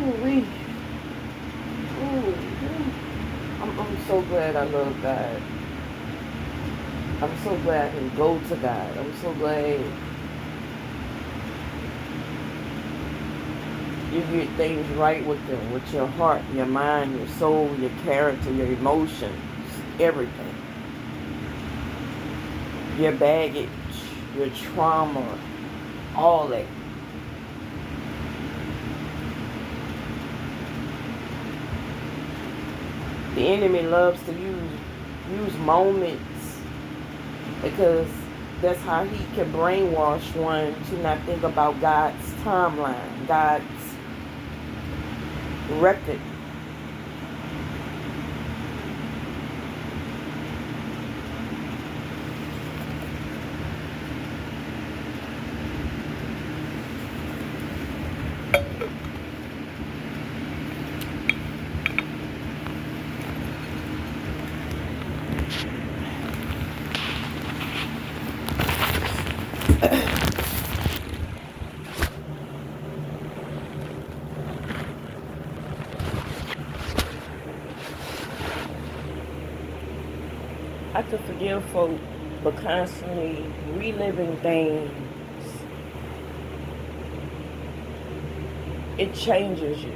Ooh-wee. Ooh. I'm so glad I love God. I'm so glad I can go to God. I'm so glad you get things right with them, with your heart, your mind, your soul, your character, your emotions, everything. Your baggage, your trauma, all that. The enemy loves to use moments because that's how he can brainwash one to not think about God's timeline, God's record. I could forgive folk, but constantly reliving things, it changes you.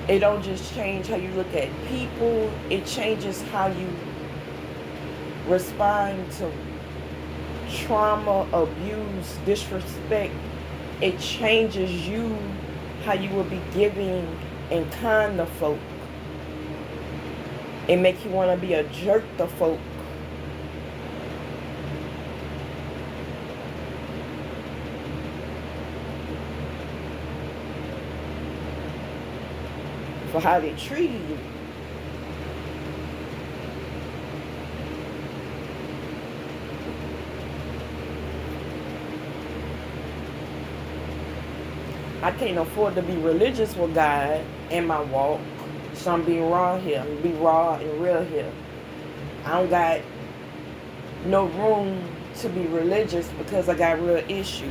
It don't just change how you look at people, it changes how you respond to trauma, abuse, disrespect. It changes you, how you will be giving and kind to folk. It make you want to be a jerk to folk. For how they treated you. I can't afford to be religious with God in my walk. So I'm being raw here. I'm be raw and real here. I don't got no room to be religious because I got real issues.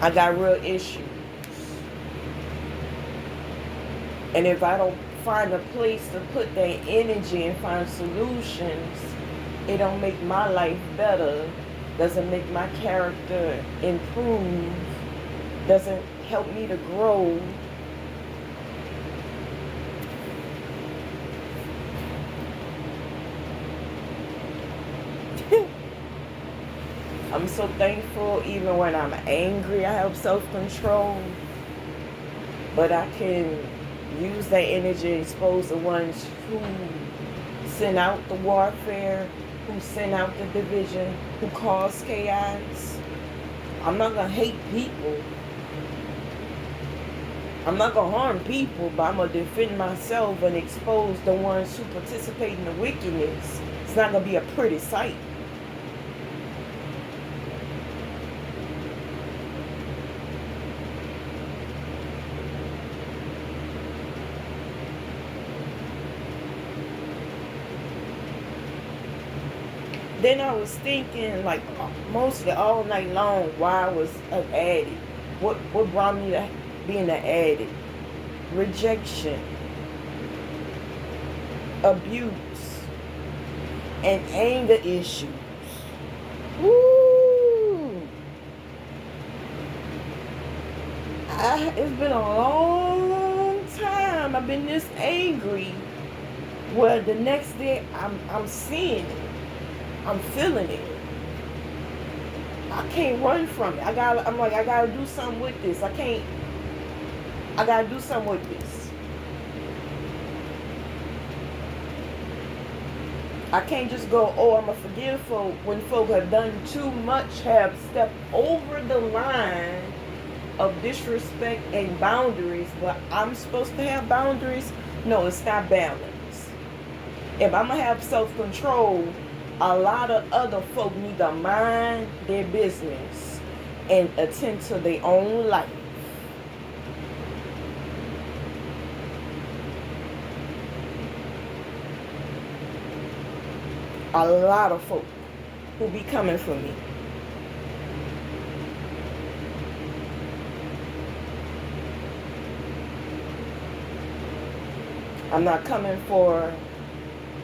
I got real issues. And if I don't find a place to put that energy and find solutions, it don't make my life better, doesn't make my character improve, doesn't help me to grow. I'm so thankful even when I'm angry I have self-control, but I can use that energy to expose the ones who send out the warfare, who send out the division, who cause chaos. I'm not going to hate people. I'm not going to harm people, but I'm going to defend myself and expose the ones who participate in the wickedness. It's not going to be a pretty sight. Then I was thinking, like, mostly all night long, why I was an addict. What brought me to being an addict? Rejection, abuse, and anger issues. Woo! It's been a long time I've been this angry. Well, the next day I'm seeing it. I'm feeling it. I can't run from it. I'm like, I gotta do something with this. I gotta do something with this. I can't just go, oh, I'm gonna forgive folk when folk have done too much, have stepped over the line of disrespect and boundaries. But I'm supposed to have boundaries? No, it's not balance. If I'm gonna have self-control, a lot of other folk need to mind their business and attend to their own life. A lot of folk who be coming for me. I'm not coming for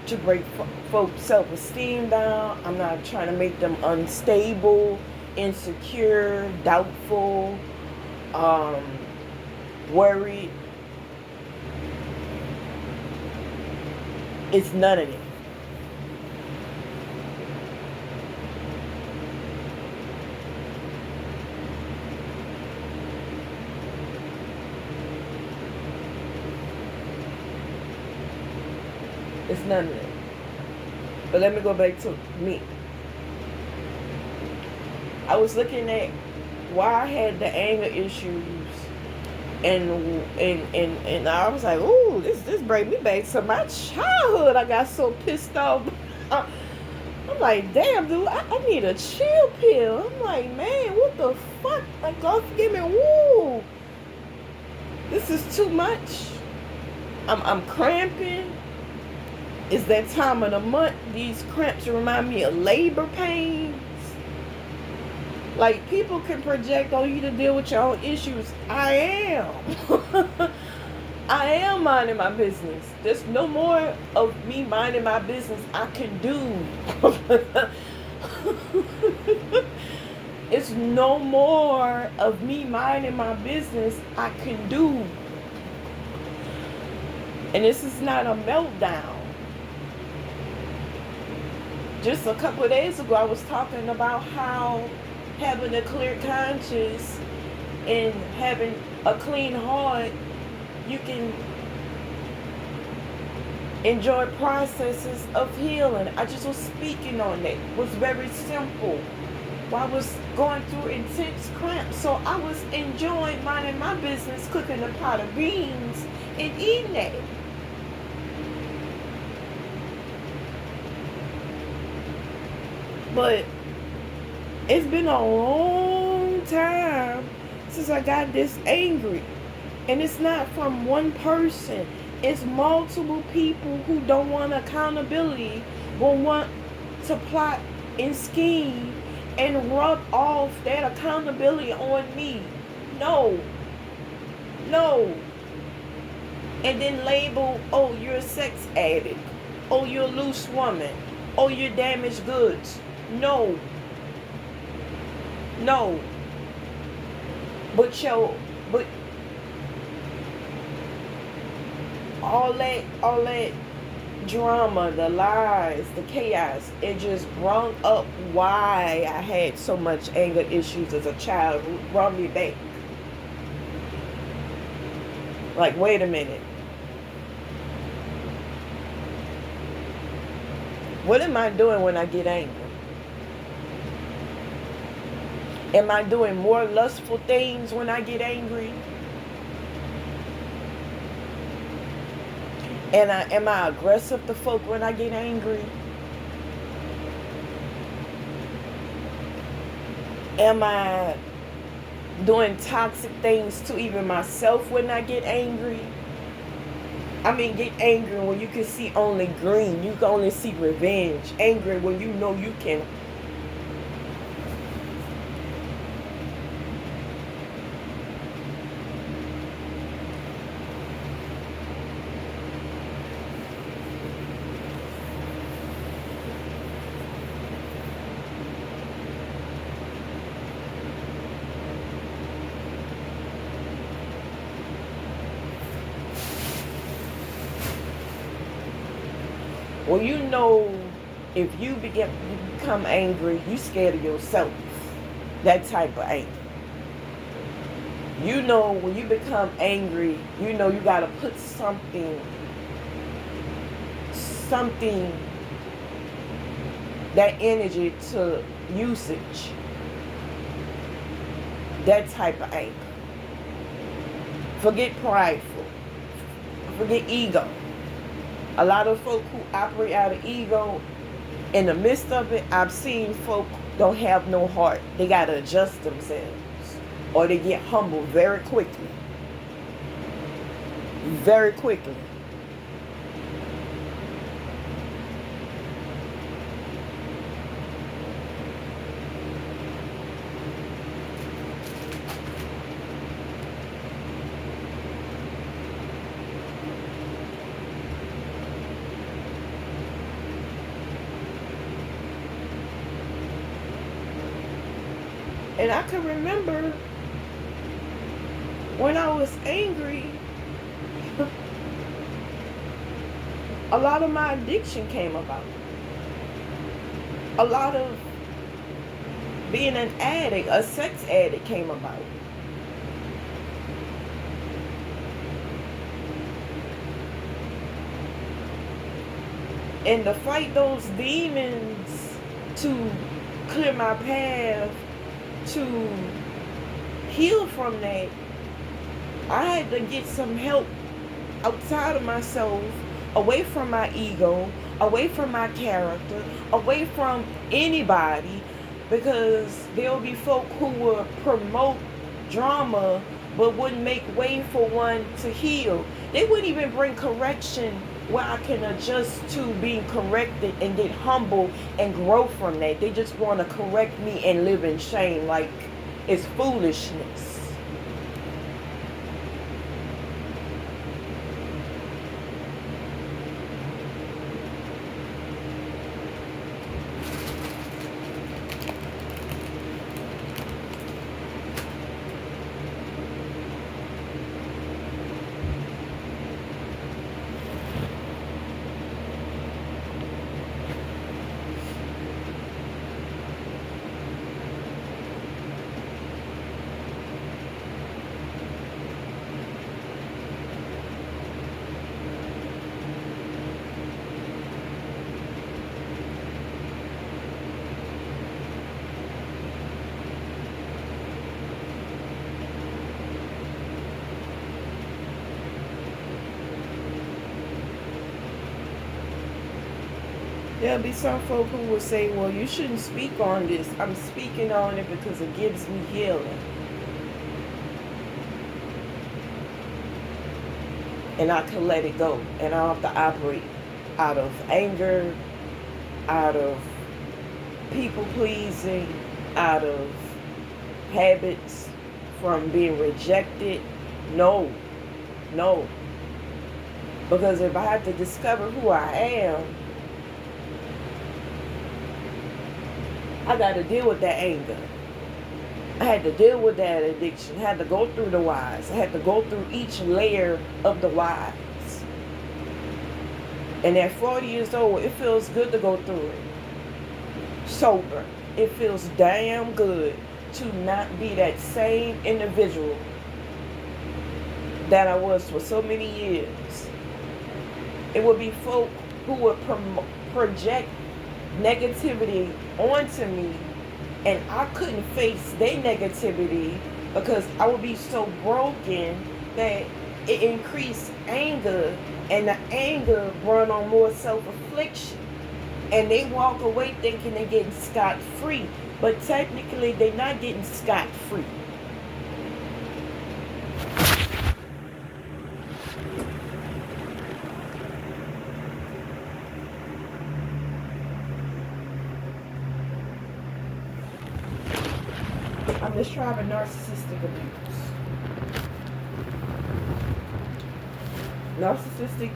to break folks' self-esteem down. I'm not trying to make them unstable, insecure, doubtful, worried. It's none of it. It's none of it. But let me go back to me. I was looking at why I had the anger issues, and I was like, ooh, this bring me back to my childhood. I got so pissed off. I'm like, damn, dude, I need a chill pill. I'm like, man, what the fuck? Like, God forgive me. Woo, this is too much. I'm cramping. It's that time of the month. These cramps remind me of labor pains. Like, people can project on you to deal with your own issues. I am. I am minding my business. There's no more of me minding my business I can do. It's no more of me minding my business I can do. And this is not a meltdown. Just a couple of days ago, I was talking about how having a clear conscience and having a clean heart, you can enjoy processes of healing. I just was speaking on that. It was very simple. I was going through intense cramps, so I was enjoying minding my business, cooking a pot of beans and eating that. But it's been a long time since I got this angry. And it's not from one person. It's multiple people who don't want accountability, but want to plot and scheme and rub off that accountability on me. No. And then label, oh, you're a sex addict. Oh, you're a loose woman. Oh, you're damaged goods. No. But all that drama, the lies, the chaos, it just brought up why I had so much anger issues as a child. It brought me back. Like, wait a minute. What am I doing when I get angry? Am I doing more lustful things when I get angry? And am I aggressive to folk when I get angry? Am I doing toxic things to even myself when I get angry? I mean, get angry when you can see only green. You can only see revenge. Angry when you know you can. Well, you know, if you become angry, you scared of yourself. That type of anger. You know, when you become angry, you know you got to put something, that energy to usage. That type of anger. Forget prideful. Forget ego. A lot of folk who operate out of ego, in the midst of it, I've seen folk don't have no heart. They got to adjust themselves. Or they get humbled very quickly. Very quickly. And I can remember when I was angry, a lot of my addiction came about. A lot of being an addict, a sex addict came about. And to fight those demons, to clear my path, to heal from that, I had to get some help outside of myself, away from my ego, away from my character, away from anybody, because there'll be folk who will promote drama but wouldn't make way for one to heal. They wouldn't even bring correction where I can adjust to being corrected and get humble and grow from that. They just want to correct me and live in shame like it's foolishness. There'll be some folk who will say, well, you shouldn't speak on this. I'm speaking on it because it gives me healing. And I can let it go. And I don't have to operate out of anger, out of people pleasing, out of habits, from being rejected. No. Because if I have to discover who I am, I got to deal with that anger. I had to deal with that addiction. I had to go through the whys. I had to go through each layer of the whys. And at 40 years old, it feels good to go through it. Sober. It feels damn good to not be that same individual that I was for so many years. It would be folk who would project negativity onto me, and I couldn't face their negativity because I would be so broken that it increased anger, and the anger brought on more self-affliction, and they walk away thinking they're getting scot-free, but technically they're not getting scot-free. I'm describing narcissistic abuse. Narcissistic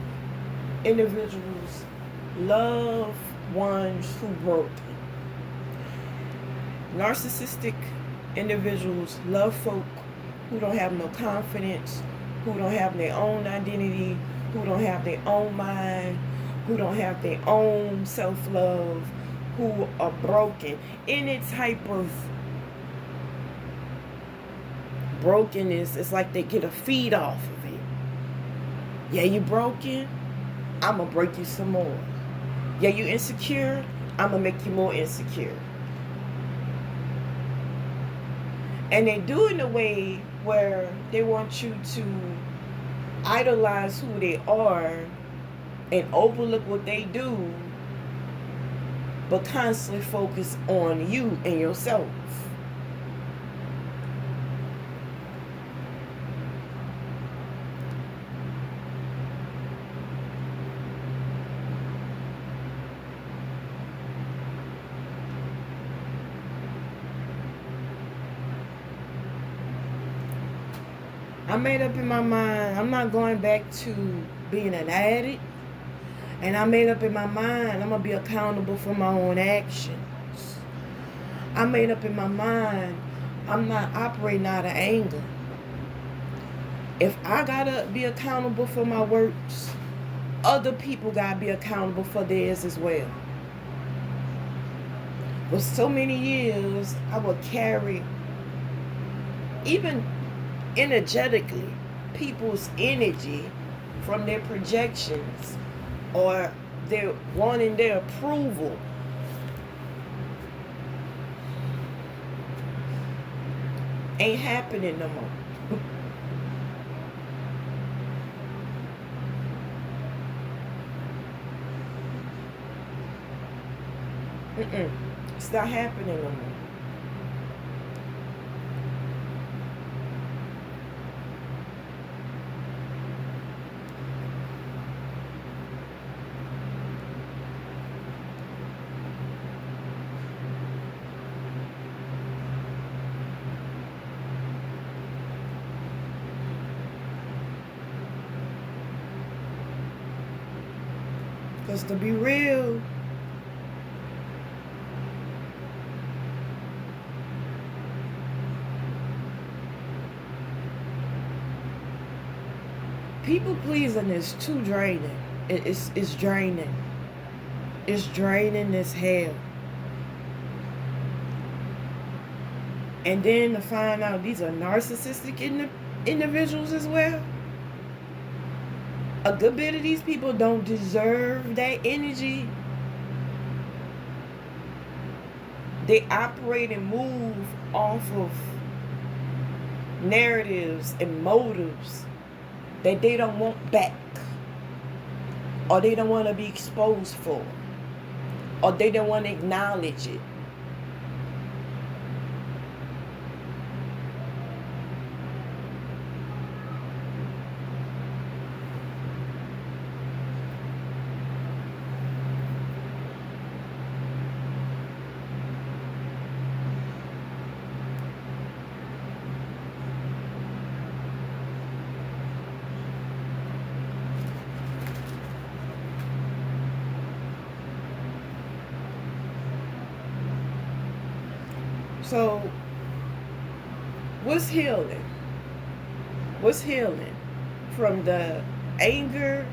individuals love ones who broke. Narcissistic individuals love folk who don't have no confidence, who don't have their own identity, who don't have their own mind, who don't have their own self-love, who are broken. Any type of brokenness, it's like they get a feed off of it. Yeah, you broken? I'm going to break you some more. Yeah, you insecure? I'm going to make you more insecure. And they do it in a way where they want you to idolize who they are and overlook what they do, but constantly focus on you and yourself. I made up in my mind, I'm not going back to being an addict. And I made up in my mind, I'm going to be accountable for my own actions. I made up in my mind, I'm not operating out of anger. If I gotta be accountable for my works, other people gotta be accountable for theirs as well. For so many years, I would carry, even energetically, people's energy from their projections or their wanting their approval. Ain't happening no more. It's not happening no more. Because to be real, people pleasing is too draining. It's draining. It's draining as hell. And then to find out these are narcissistic individuals as well. A good bit of these people don't deserve that energy. They operate and move off of narratives and motives that they don't want back, or they don't want to be exposed for, or they don't want to acknowledge it. So, what's healing? What's healing? From the anger,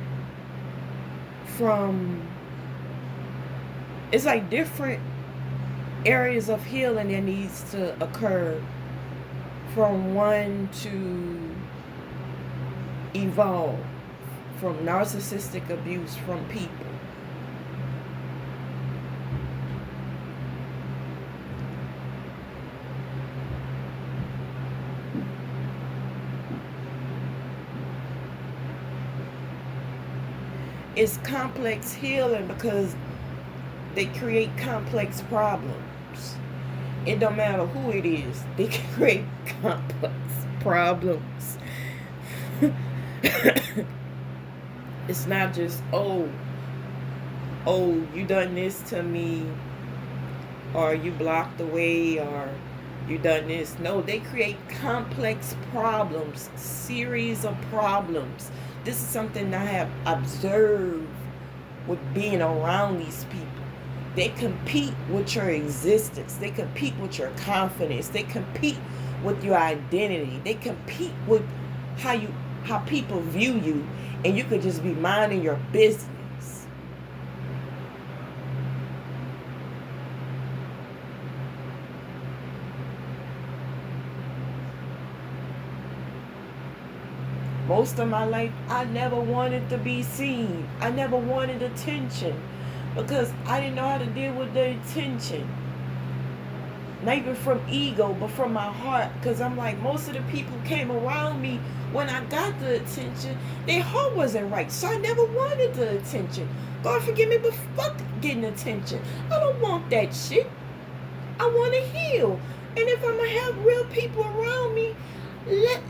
it's like different areas of healing that needs to occur from one to evolve from narcissistic abuse from people. It's complex healing because they create complex problems. It don't matter who it is, they can create complex problems. It's not just, oh, you done this to me, or you blocked the way, or you done this. No, they create complex problems, series of problems. This is something I have observed with being around these people. They compete with your existence. They compete with your confidence. They compete with your identity. They compete with how people view you, and you could just be minding your business. Most of my life, I never wanted to be seen. I never wanted attention because I didn't know how to deal with the attention. Not even from ego, but from my heart. Because I'm like, most of the people came around me when I got the attention, their heart wasn't right. So I never wanted the attention. God forgive me, but fuck getting attention. I don't want that shit. I want to heal. And if I'm going to have real people around me, let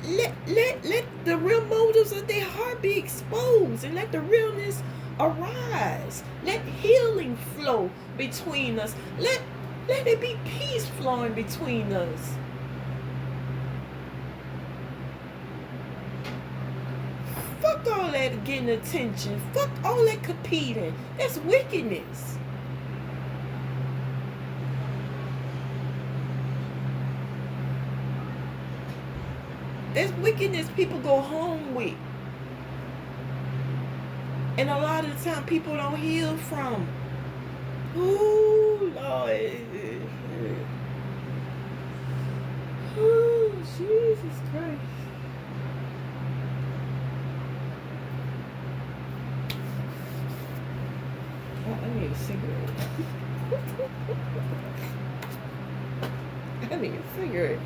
the real motives of their heart be exposed, and let the realness arise. Let healing flow between us. Let there be peace flowing between us. Fuck all that getting attention. Fuck all that competing. That's wickedness. There's wickedness people go home with. And a lot of the time people don't heal from. Ooh, Lord. Ooh, Jesus Christ. I need a cigarette. I need a cigarette.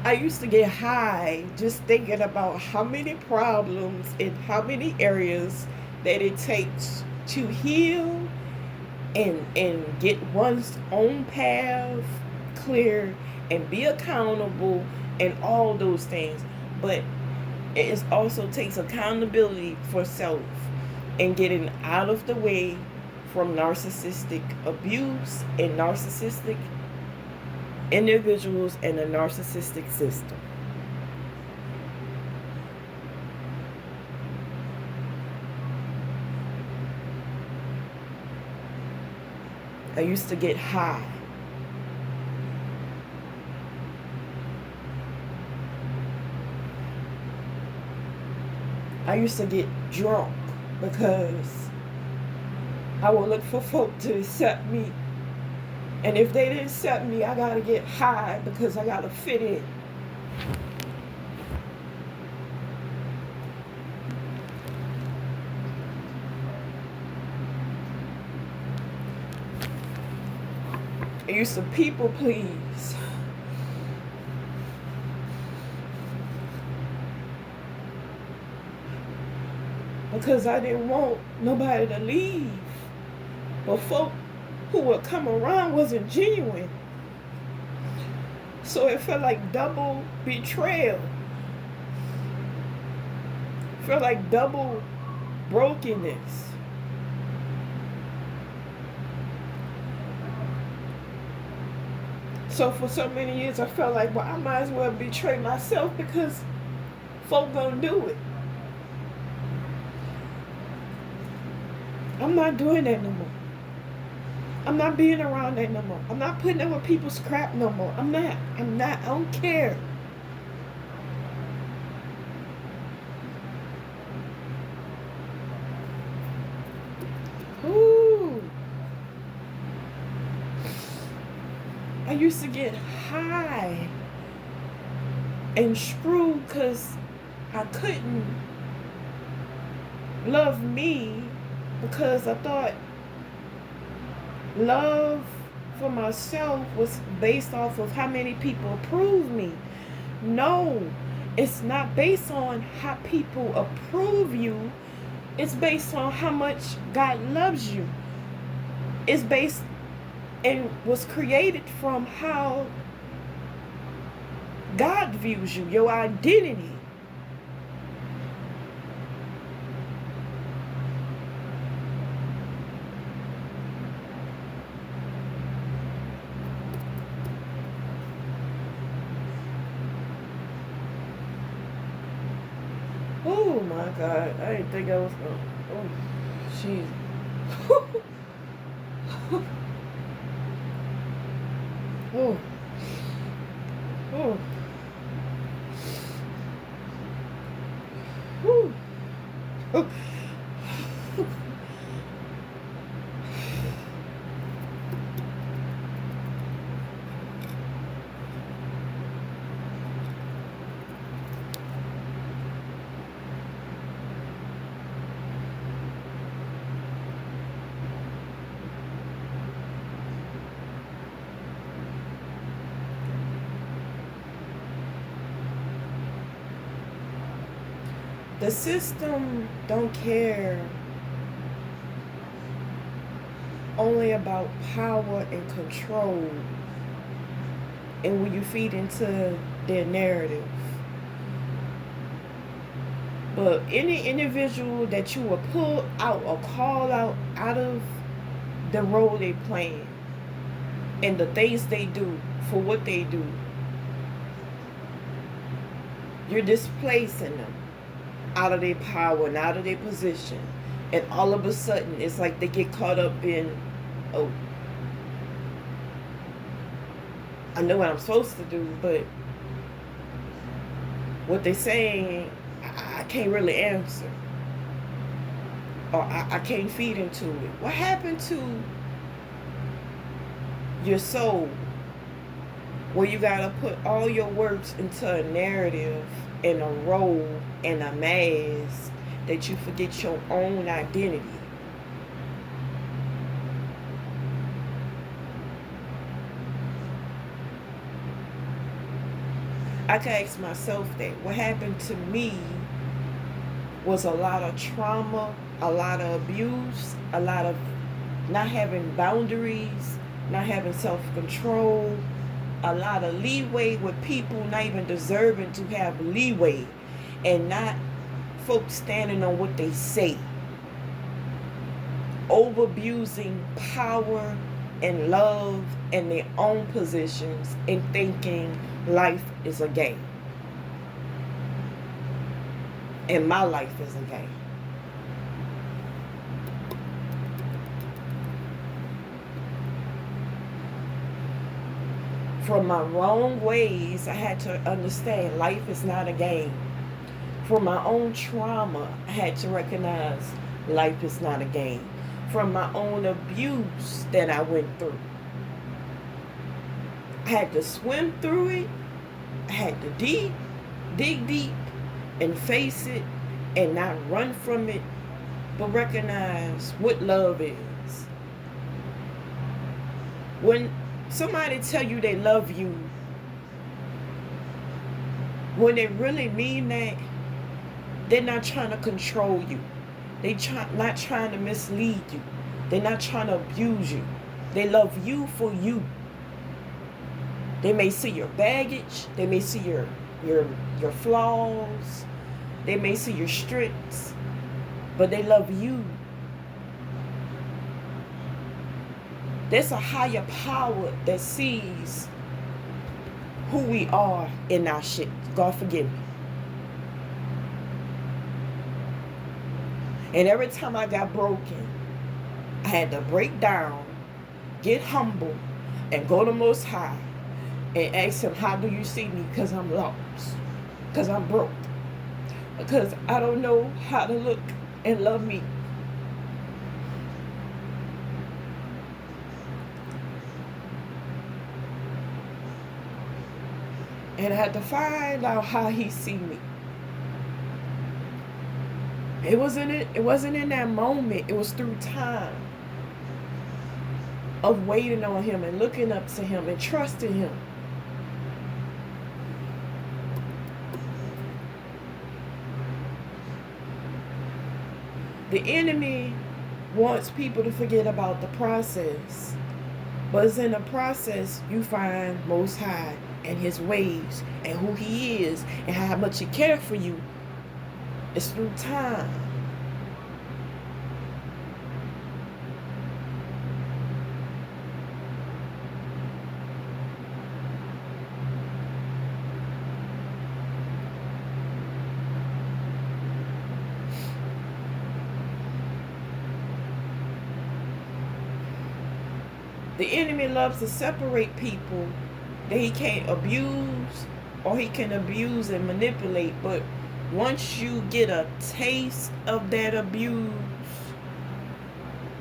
I used to get high just thinking about how many problems in how many areas that it takes to heal and get one's own path clear and be accountable and all those things. But it also takes accountability for self and getting out of the way from narcissistic abuse and narcissistic individuals and a narcissistic system. I used to get high. I used to get drunk because I would look for folk to accept me. And if they didn't accept me, I gotta get high because I gotta fit in. I used to people please. Because I didn't want nobody to leave. But folk who would come around wasn't genuine. So it felt like double betrayal. It felt like double brokenness. So for so many years I felt like, well, I might as well betray myself because folk gonna do it. I'm not doing that no more. I'm not being around that no more. I'm not putting up with people's crap no more. I'm not. I don't care. Ooh. I used to get high and screwed because I couldn't love me because I thought love for myself was based off of how many people approve me. No, it's not based on how people approve you. It's based on how much God loves you. It's based and was created from how God views you, your identity. Oh my God, I didn't think I was going. Oh, jeez. Oh. Oh. Whew. Oh. The system don't care only about power and control, and when you feed into their narrative. But any individual that you will pull out or call out of the role they playing and the things they do for what they do, you're displacing them out of their power and out of their position. And all of a sudden, it's like they get caught up in, oh, I know what I'm supposed to do, but what they're saying, I can't really answer. Or I can't feed into it. What happened to your soul where you gotta put all your works into a narrative and a role and a mask that you forget your own identity? I can ask myself that. What happened to me was a lot of trauma, a lot of abuse, a lot of not having boundaries, not having self-control, a lot of leeway with people not even deserving to have leeway, and not folks standing on what they say, over abusing power and love and their own positions and thinking life is a game. And my life is a game. From my wrong ways, I had to understand life is not a game. From my own trauma, I had to recognize life is not a game. From my own abuse that I went through, I had to swim through it. I had to dig deep and face it and not run from it, but recognize what love is. When somebody tell you they love you, when they really mean that, they're not trying to control you. Not trying to mislead you. They're not trying to abuse you. They love you for you. They may see your baggage. They may see your flaws. They may see your strengths. But they love you. There's a higher power that sees who we are in our shit. God forgive me. And every time I got broken, I had to break down, get humble, and go to Most High and ask Him, how do you see me? Because I'm lost. Because I'm broke. Because I don't know how to look and love me. And I had to find out how He see me. It wasn't in that moment. It was through time of waiting on Him and looking up to Him and trusting Him. The enemy wants people to forget about the process. But it's in the process you find Most High and His ways and who He is and how much He cares for you. It's through time. The enemy loves to separate people that he can't abuse, or he can abuse and manipulate. But once you get a taste of that abuse,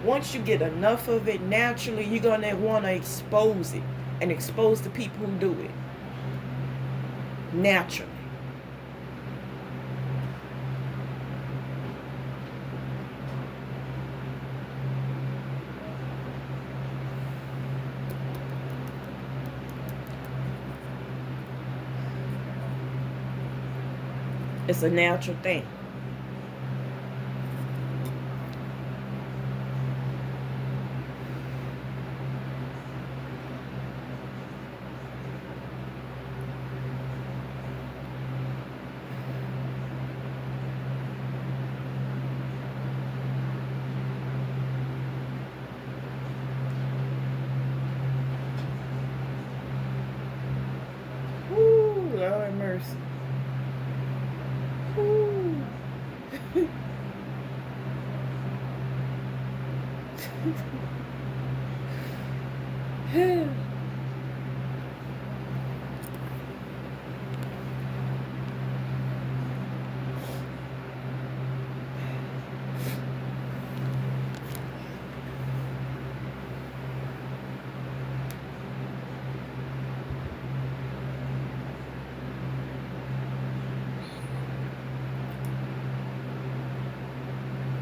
once you get enough of it, naturally you're going to want to expose it and expose the people who do it. Naturally. It's a natural thing. Woo, Lord have mercy.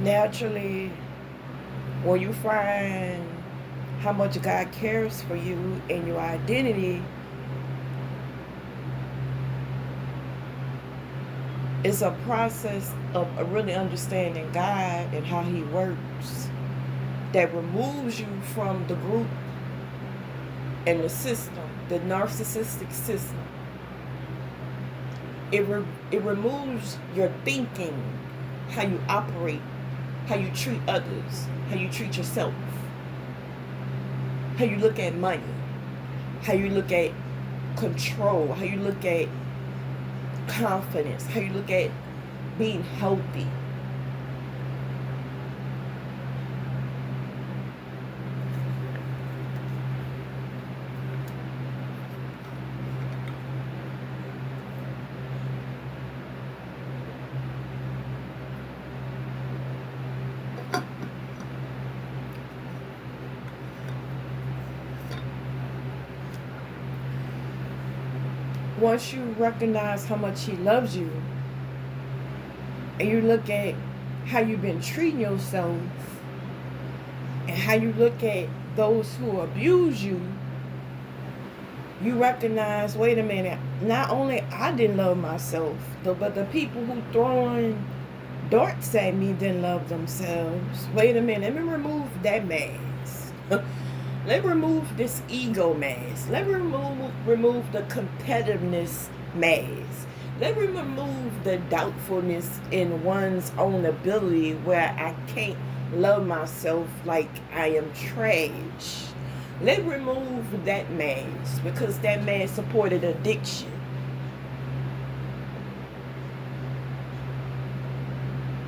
naturally, when you find how much God cares for you and your identity, it's a process of really understanding God and how He works that removes you from the group and the system, the narcissistic system. It removes your thinking, how you operate, how you treat others, how you treat yourself, how you look at money, how you look at control, how you look at confidence, how you look at being healthy. Once you recognize how much He loves you, and you look at how you've been treating yourself, and how you look at those who abuse you, you recognize, wait a minute, not only I didn't love myself, but the people who throwing darts at me didn't love themselves. Wait a minute, let me remove that mask. Let me remove this ego mask. Let me remove the competitiveness mask. Let me remove the doubtfulness in one's own ability where I can't love myself like I am trash. Let me remove that mask because that mask supported addiction.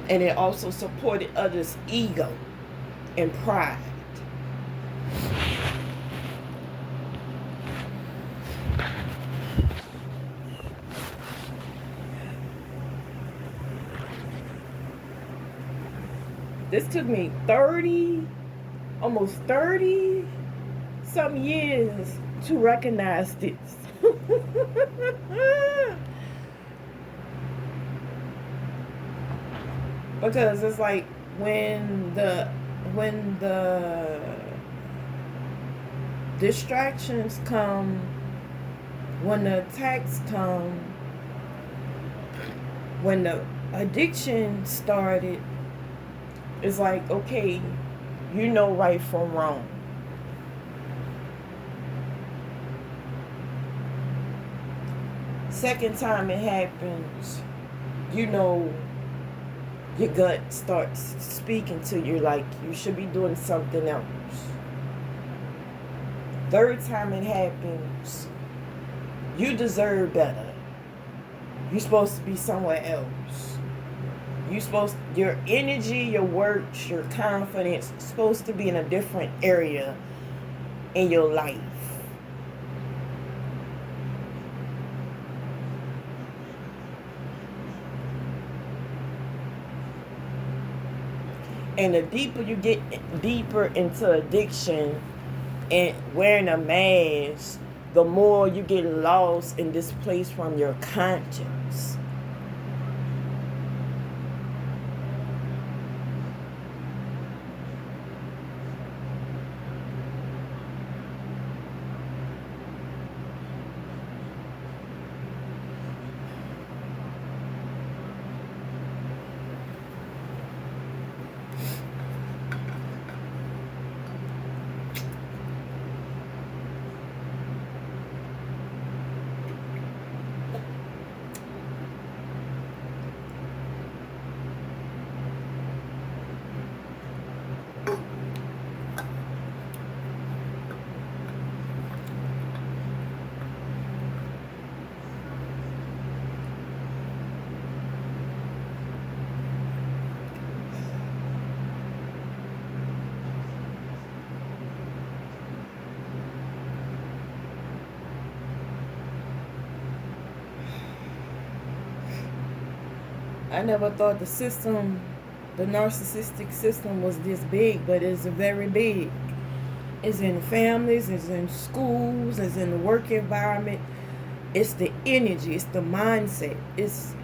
And it also supported others' ego and pride. This took me almost 30 some years to recognize this. Because it's like when the distractions come, when the attacks come, when the addiction started, it's like, okay, you know right from wrong. Second time it happens, you know, your gut starts speaking to you like you should be doing something else. Third time it happens, you deserve better. You're supposed to be somewhere else. Your energy, your work, your confidence is supposed to be in a different area in your life. And the deeper you get deeper into addiction and wearing a mask, the more you get lost and displaced from your conscience. I never thought the narcissistic system was this big, but it's very big. It's in families, it's in schools, it's in the work environment. It's the energy, it's the mindset. It's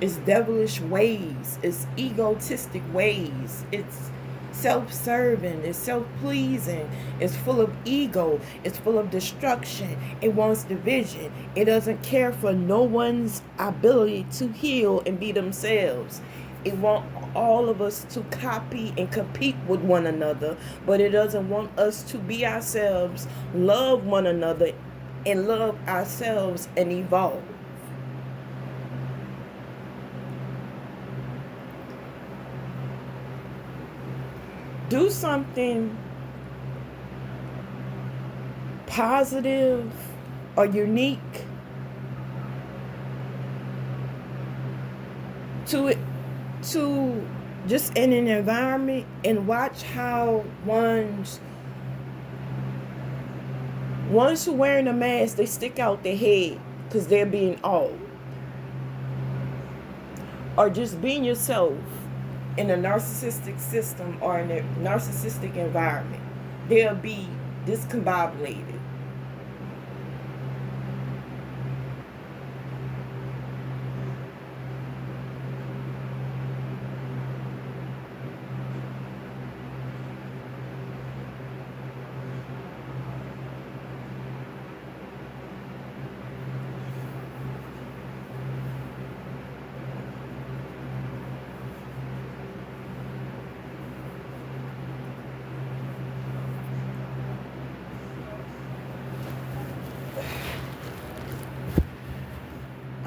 It's devilish ways. It's egotistic ways. It's self-serving. It's self-pleasing. It's full of ego. It's full of destruction. It wants division. It doesn't care for no one's ability to heal and be themselves. It wants all of us to copy and compete with one another, but it doesn't want us to be ourselves, love one another, and love ourselves and evolve. Do something positive or unique to it, to just in an environment, and watch how ones who wearing a mask, they stick out their head because they're being awed. Or just being yourself in a narcissistic system or in a narcissistic environment, they'll be discombobulated.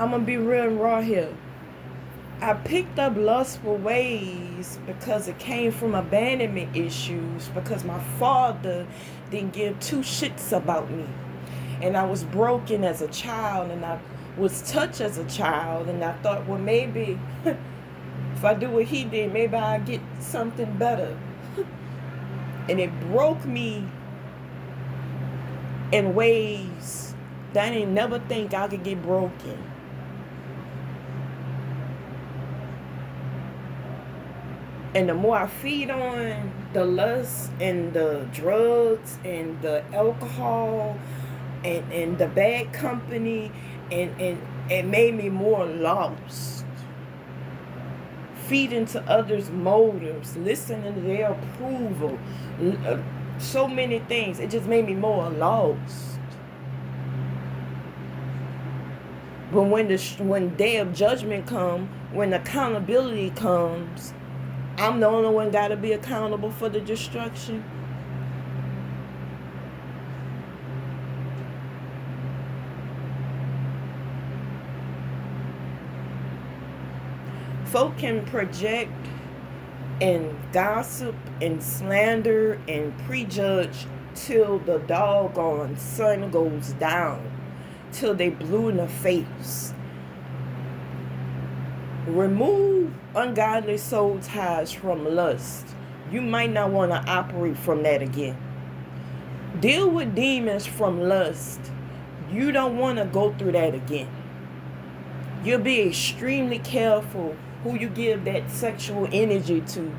I'm gonna be real and raw here. I picked up lustful ways because it came from abandonment issues, because my father didn't give two shits about me. And I was broken as a child, and I was touched as a child, and I thought, well, maybe if I do what he did, maybe I'll get something better. And it broke me in ways that I didn't never think I could get broken. And the more I feed on the lust and the drugs and the alcohol and the bad company, and it made me more lost. Feeding to others' motives, listening to their approval, so many things. It just made me more lost. But when day of judgment comes, when accountability comes, I'm the only one got to be accountable for the destruction. Folk can project and gossip and slander and prejudge till the doggone sun goes down, till they blue in the face. Remove ungodly soul ties from lust. You might not want to operate from that again. Deal with demons from lust. You don't want to go through that again. You'll be extremely careful who you give that sexual energy to.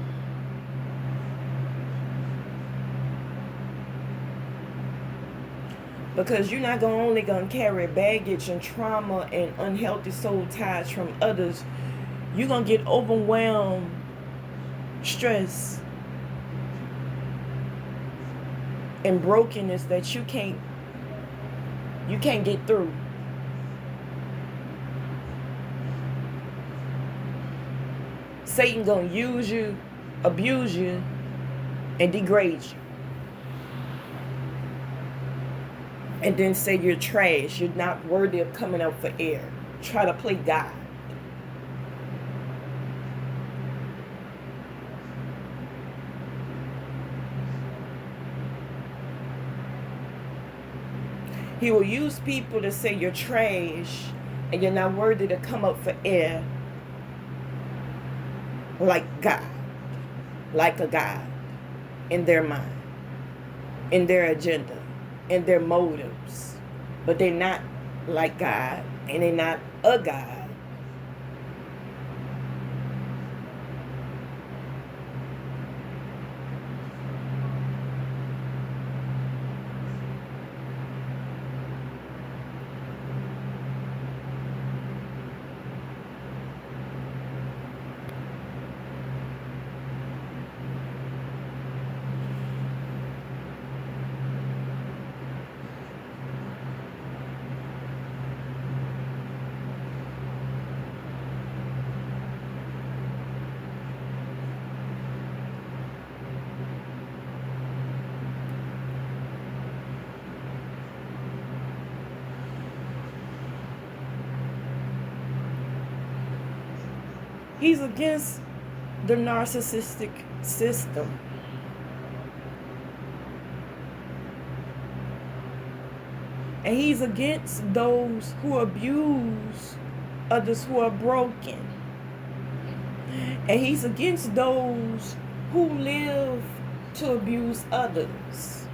Because you're not only going to carry baggage and trauma and unhealthy soul ties from others. You're going to get overwhelmed, stress, and brokenness that you can't get through. Satan going to use you, abuse you, and degrade you. And then say you're trash, you're not worthy of coming up for air. Try to play God. He will use people to say you're trash and you're not worthy to come up for air, like God, like a God, in their mind, in their agenda, in their motives. But they're not like God, and they're not a God. He's against the narcissistic system. And he's against those who abuse others who are broken. And he's against those who live to abuse others.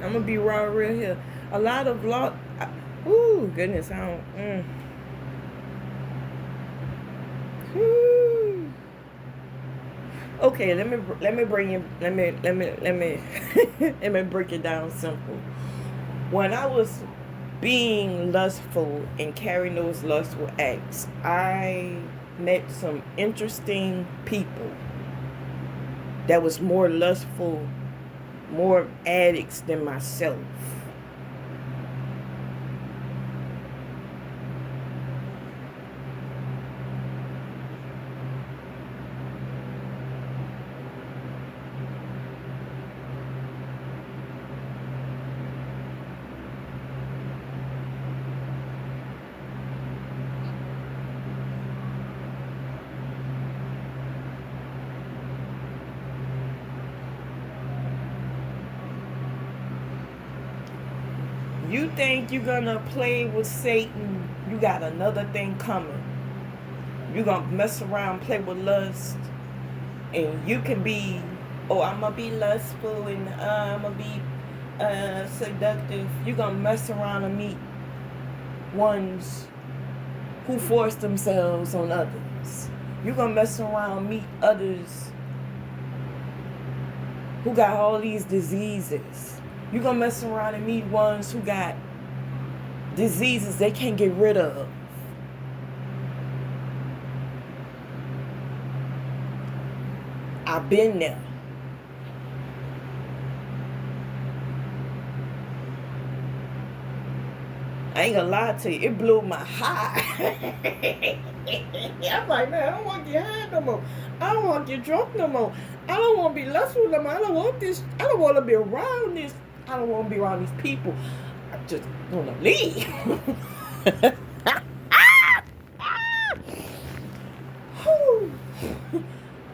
I'm gonna be real here. A lot of ooh, goodness, I don't. Okay, let me bring you. Let me let me break it down simple. When I was being lustful and carrying those lustful acts, I met some interesting people that was more lustful, more addicts than myself. You think you're gonna play with Satan, you got another thing coming. You're gonna mess around, play with lust, and you can be, oh, I'm gonna be lustful and I'm gonna be seductive. You're gonna mess around and meet ones who force themselves on others. You're gonna mess around and meet others who got all these diseases. You're going to mess around and meet ones who got diseases they can't get rid of. I've been there. I ain't gonna lie to you, it blew my high. I'm like, man, I don't want to get high no more. I don't want to get drunk no more. I don't want to be lustful no more. I don't want this. I don't want to be around this. I don't want to be around these people. I just want to leave.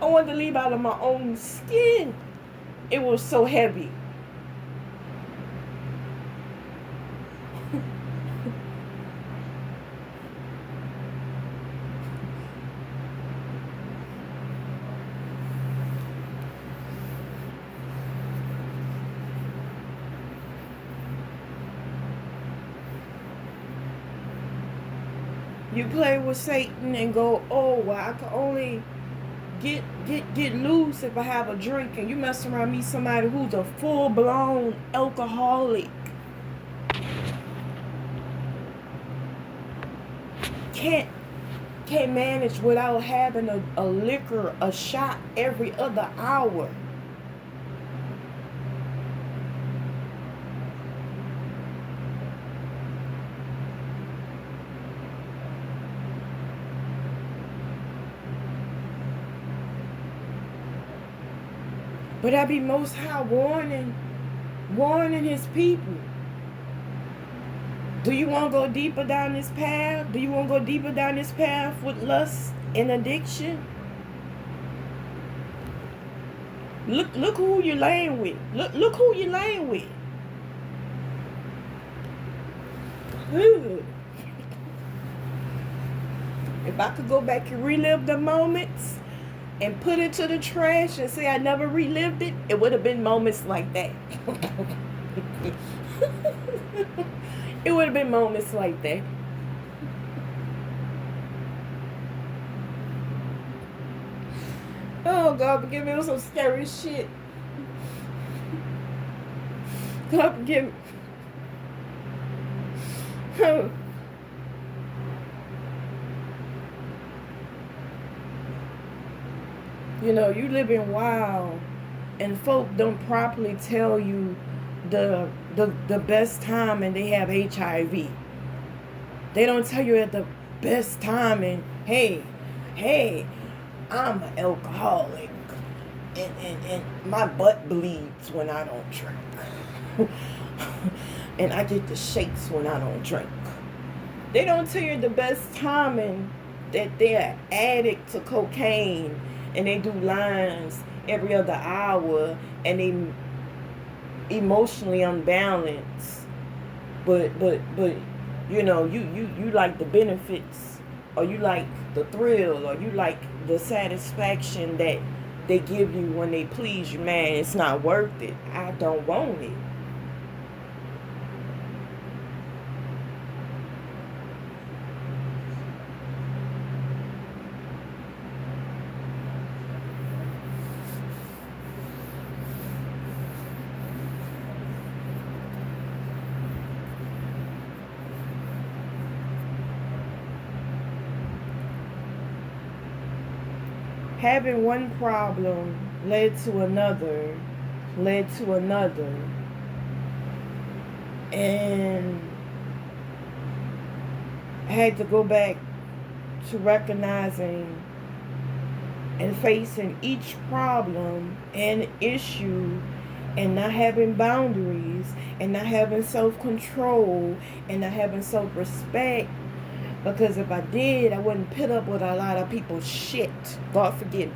I wanted to leave out of my own skin. It was so heavy. You play with Satan and go, oh, well, I can only get loose if I have a drink. And you mess around, meet somebody who's a full-blown alcoholic. Can't manage without having a liquor, a shot every other hour. But I be Most High warning his people. Do you want to go deeper down this path? Do you want to go deeper down this path with lust and addiction? Look who you're laying with. Look who you're laying with. If I could go back and relive the moments and put it to the trash and say I never relived it, it would have been moments like that. It would have been moments like that. Oh, God forgive me, it was some scary shit. God forgive me. You know, you living wild, and folk don't properly tell you the best time and they have HIV. They don't tell you at the best time and hey, I'm an alcoholic and my butt bleeds when I don't drink. and I get the shakes when I don't drink. They don't tell you the best timing that they're addict to cocaine and they do lines every other hour and they emotionally unbalanced. But you know, you like the benefits, or you like the thrill, or you like the satisfaction that they give you when they please you. Man, it's not worth it. I don't want it. Having one problem led to another, and I had to go back to recognizing and facing each problem and issue, and not having boundaries, and not having self-control, and not having self-respect. Because if I did, I wouldn't put up with a lot of people's shit. God forgive me.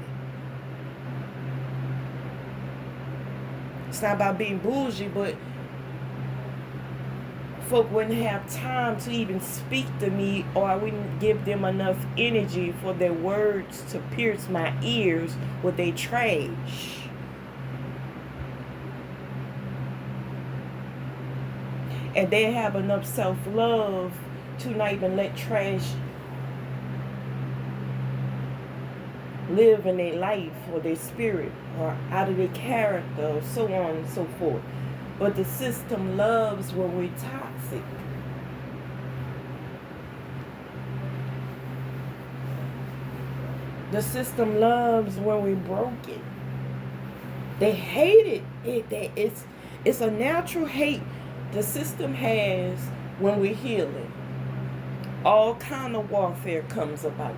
It's not about being bougie, but folk wouldn't have time to even speak to me, or I wouldn't give them enough energy for their words to pierce my ears with their trash. And they have enough self-love to not even let trash live in their life or their spirit or out of their character, or so on and so forth. But the system loves when we're toxic. The system loves when we're broken. They hate it. It's a natural hate the system has when we're healing. All kind of warfare comes about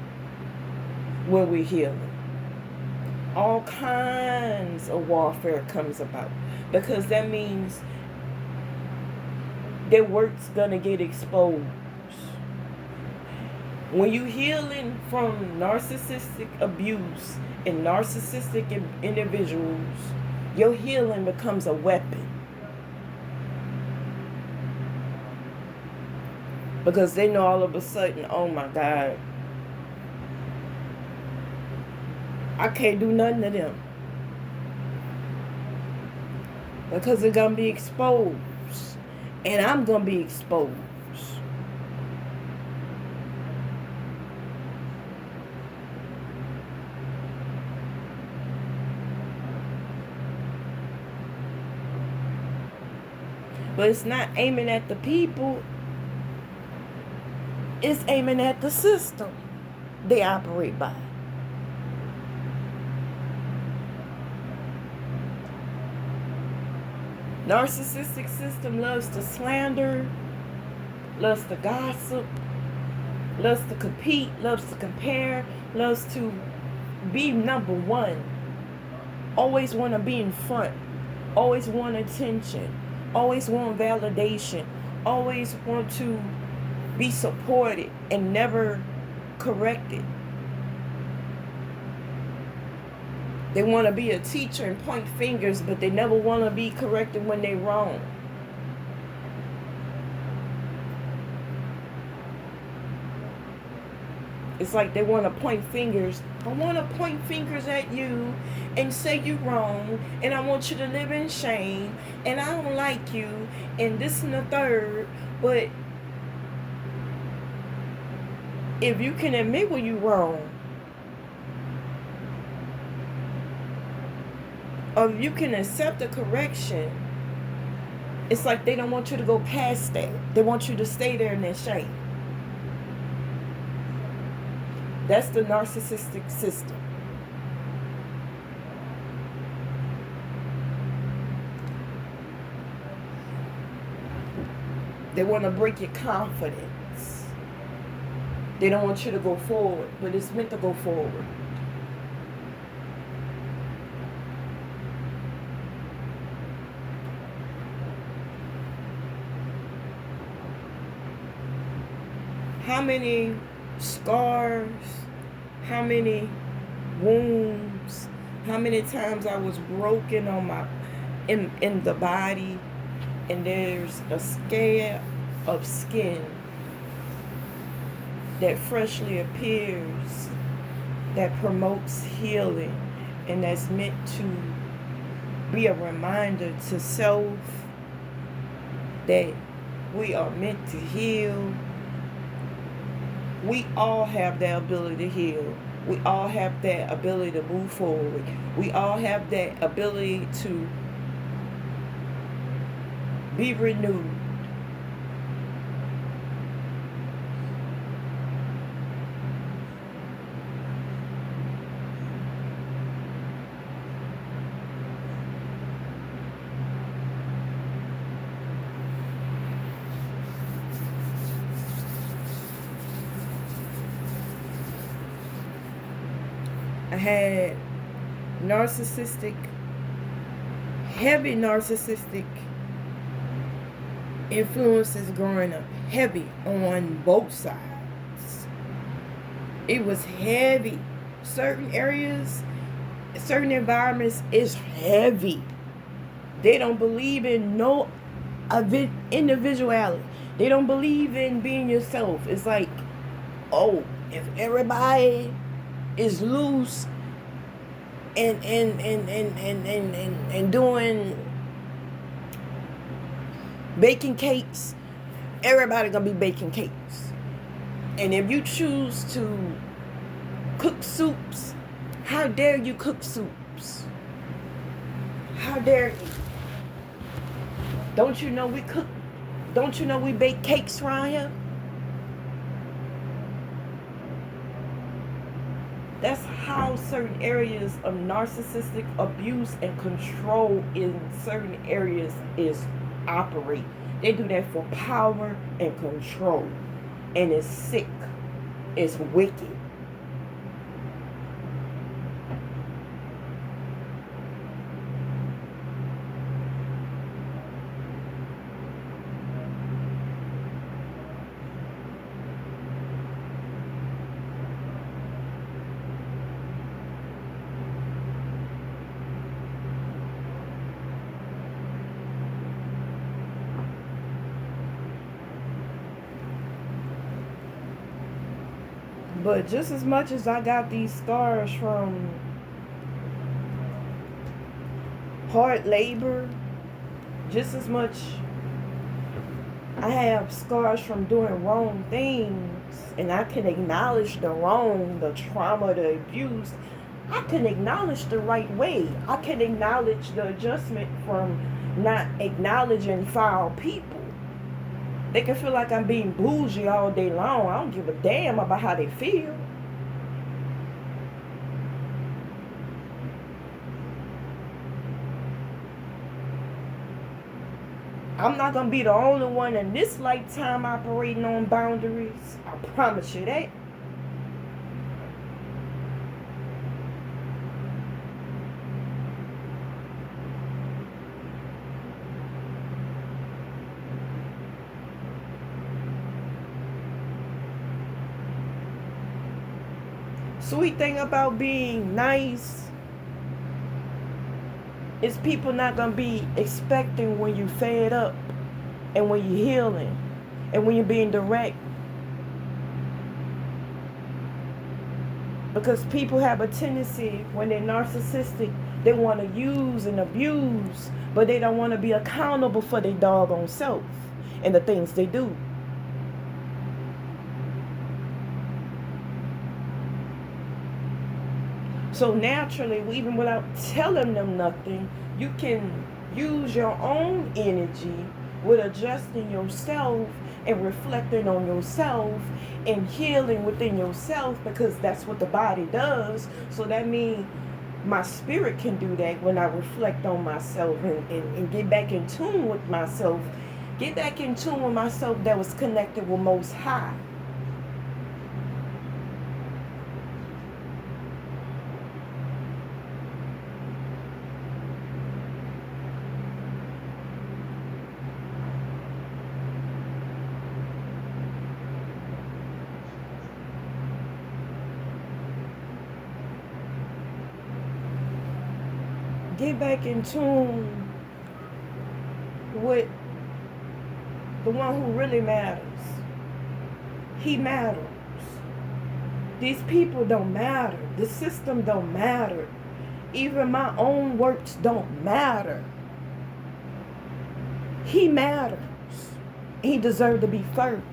when we're healing. All kinds of warfare comes about, because that means their work's gonna get exposed. When you healing from narcissistic abuse and narcissistic individuals, your healing becomes a weapon. Because they know all of a sudden, oh my God, I can't do nothing to them. Because they're going to be exposed. And I'm going to be exposed. But it's not aiming at the people. It's aiming at the system they operate by. Narcissistic system loves to slander, loves to gossip, loves to compete, loves to compare, loves to be number one. Always want to be in front. Always want attention. Always want validation. Always want to be supported and never corrected. They want to be a teacher and point fingers, but they never want to be corrected when they're wrong. It's like they want to point fingers. I want to point fingers at you and say you're wrong, and I want you to live in shame, and I don't like you, and this and the third. But if you can admit when you're wrong, or if you can accept the correction, it's like they don't want you to go past that. They want you to stay there in their shame. That's the narcissistic system. They want to break your confidence. They don't want you to go forward, but it's meant to go forward. How many scars, how many wounds, how many times I was broken on my in the body, and there's a scab of skin that freshly appears, that promotes healing, and that's meant to be a reminder to self that we are meant to heal. We all have that ability to heal. We all have that ability to move forward. We all have that ability to be renewed. I had heavy narcissistic influences growing up. Heavy on both sides. It was heavy. Certain areas, certain environments is heavy. They don't believe in no individuality. They don't believe in being yourself. It's like, oh, if everybody is loose and doing baking cakes, everybody gonna be baking cakes. And if you choose to cook soups, how dare you cook soups? How dare you? Don't you know we cook? Don't you know we bake cakes around here? That's how certain areas of narcissistic abuse and control in certain areas is operate. They do that for power and control. And it's sick. It's wicked. But just as much as I got these scars from hard labor, just as much I have scars from doing wrong things, and I can acknowledge the wrong, the trauma, the abuse. I can acknowledge the right way. I can acknowledge the adjustment from not acknowledging foul people. They can feel like I'm being bougie all day long. I don't give a damn about how they feel. I'm not going to be the only one in this lifetime operating on boundaries. I promise you that. Sweet thing about being nice is people not going to be expecting when you're fed up and when you're healing and when you're being direct. Because people have a tendency, when they're narcissistic, they want to use and abuse, but they don't want to be accountable for their doggone self and the things they do. So naturally, even without telling them nothing, you can use your own energy with adjusting yourself and reflecting on yourself and healing within yourself, because that's what the body does. So that means my spirit can do that when I reflect on myself and get back in tune with myself. Get back in tune with myself that was connected with Most High. get back in tune with the one who really matters. He matters. These people don't matter. The system don't matter. Even my own works don't matter. He matters. He deserves to be first.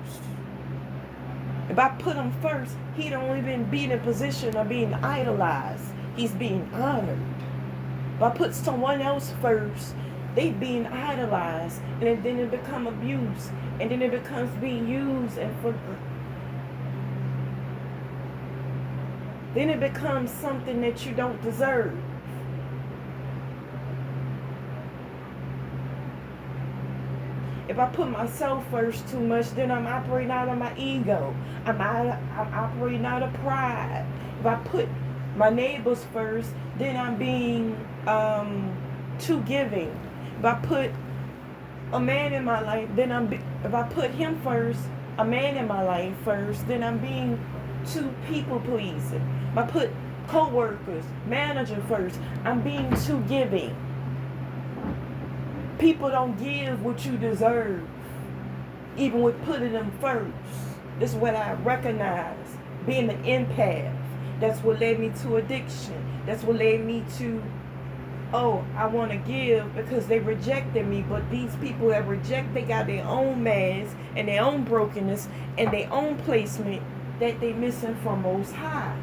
If I put him first, he don't even be in a position of being idolized. He's being honored. If I put someone else first, they being idolized, and then it become abuse, and then it becomes being used and then it becomes something that you don't deserve. If I put myself first too much, then I'm operating out of my ego. I'm operating out of pride. If I put my neighbors first, then I'm being too giving. If I put a man in my life, then if I put him first, a man in my life first, then I'm being too people pleasing. If I put co-workers, manager first, I'm being too giving. People don't give what you deserve, even with putting them first. This is what I recognize, being an empath. That's what led me to addiction. That's what led me to, I want to give because they rejected me. But these people that reject, they got their own mask and their own brokenness and their own placement that they missing from Most High.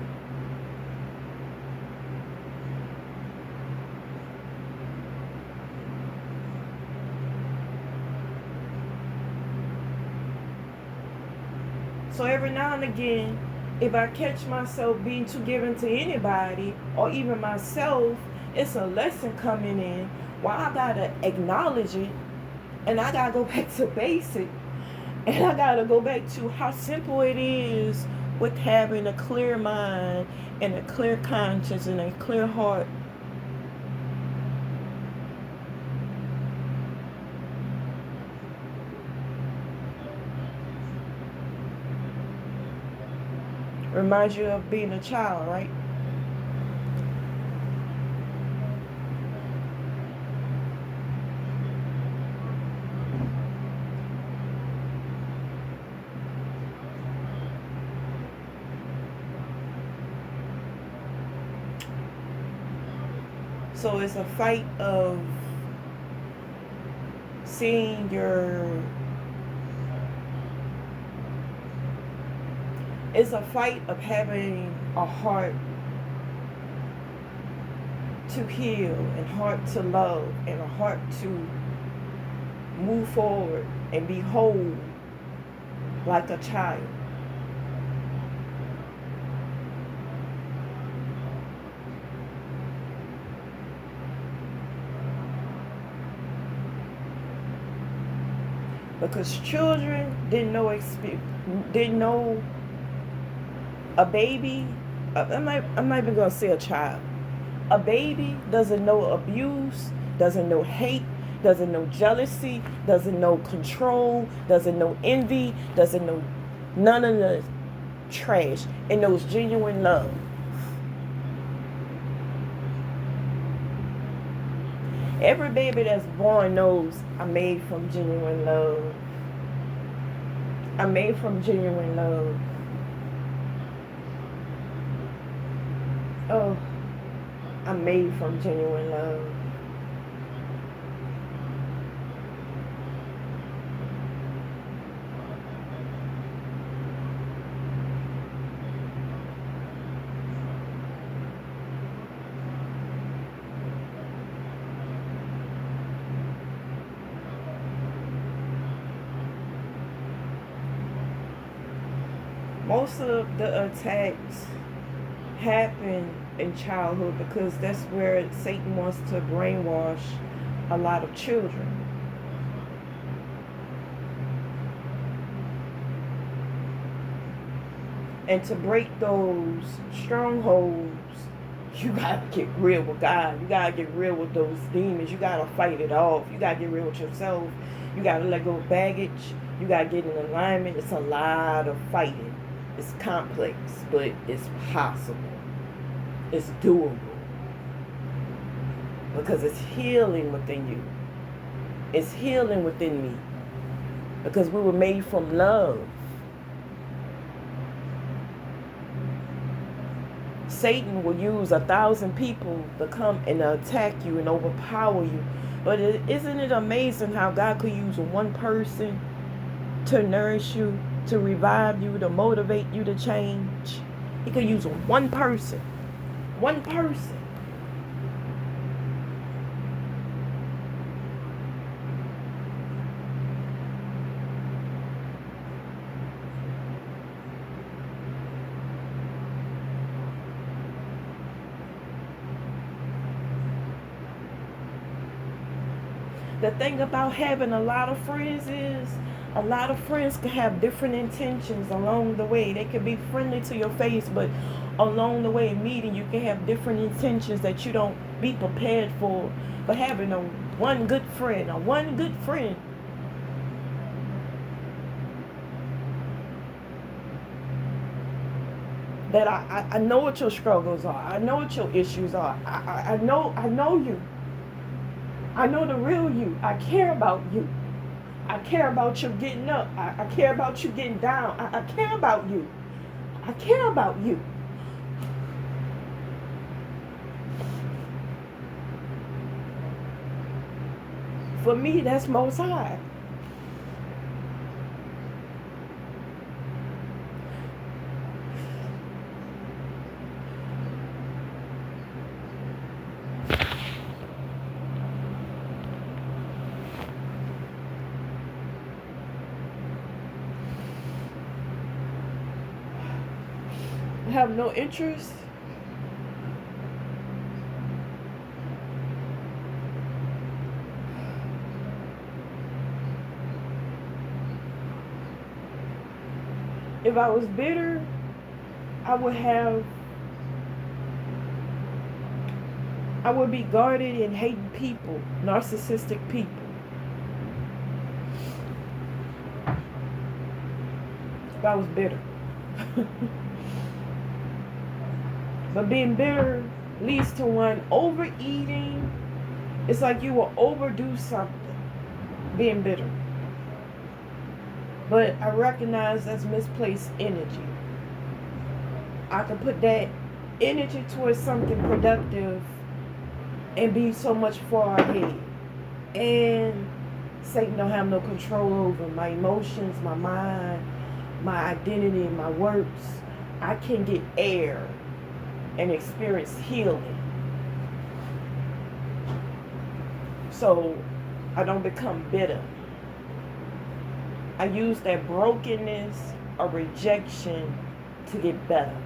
So every now and again, if I catch myself being too giving to anybody or even myself, it's a lesson coming in where I gotta acknowledge it, and I gotta go back to basic, and I gotta go back to how simple it is with having a clear mind and a clear conscience and a clear heart. Reminds you of being a child, right? So it's a fight of seeing it's a fight of having a heart to heal and heart to love and a heart to move forward and be whole like a child. Because children didn't know a baby. I'm not even gonna say a child. A baby doesn't know abuse, doesn't know hate, doesn't know jealousy, doesn't know control, doesn't know envy, doesn't know none of the trash. It knows genuine love. Every baby that's born knows I'm made from genuine love. I'm made from genuine love. Oh, I'm made from genuine love. Most of the attacks happen in childhood because that's where Satan wants to brainwash a lot of children. And to break those strongholds, you gotta get real with God. You gotta get real with those demons. You gotta fight it off. You gotta get real with yourself. You gotta let go of baggage. You gotta get in alignment. It's a lot of fighting. It's complex, but it's possible. It's doable. because it's healing within you. It's healing within me because we were made from love. Satan will use 1,000 people to come and attack you and overpower you. But isn't it amazing how God could use one person to nourish you, to revive you, to motivate you to change? He could use one person. One person. The thing about having a lot of friends is a lot of friends can have different intentions along the way. They can be friendly to your face, but along the way meeting, you can have different intentions that you don't be prepared for. But having one good friend that I know what your struggles are. I know what your issues are. I know you. I know the real you. I care about you. I care about you getting up. I care about you getting down. I care about you. I care about you. For me, that's Most High. Have no interest. If I was bitter, I would be guarded and hating people, narcissistic people. If I was bitter. But being bitter leads to one overeating. It's like you will overdo something, being bitter. But I recognize that's misplaced energy. I can put that energy towards something productive and be so much far ahead. And Satan don't have no control over my emotions, my mind, my identity, my works. I can get air and experience healing. So I don't become bitter. I use that brokenness or rejection to get better.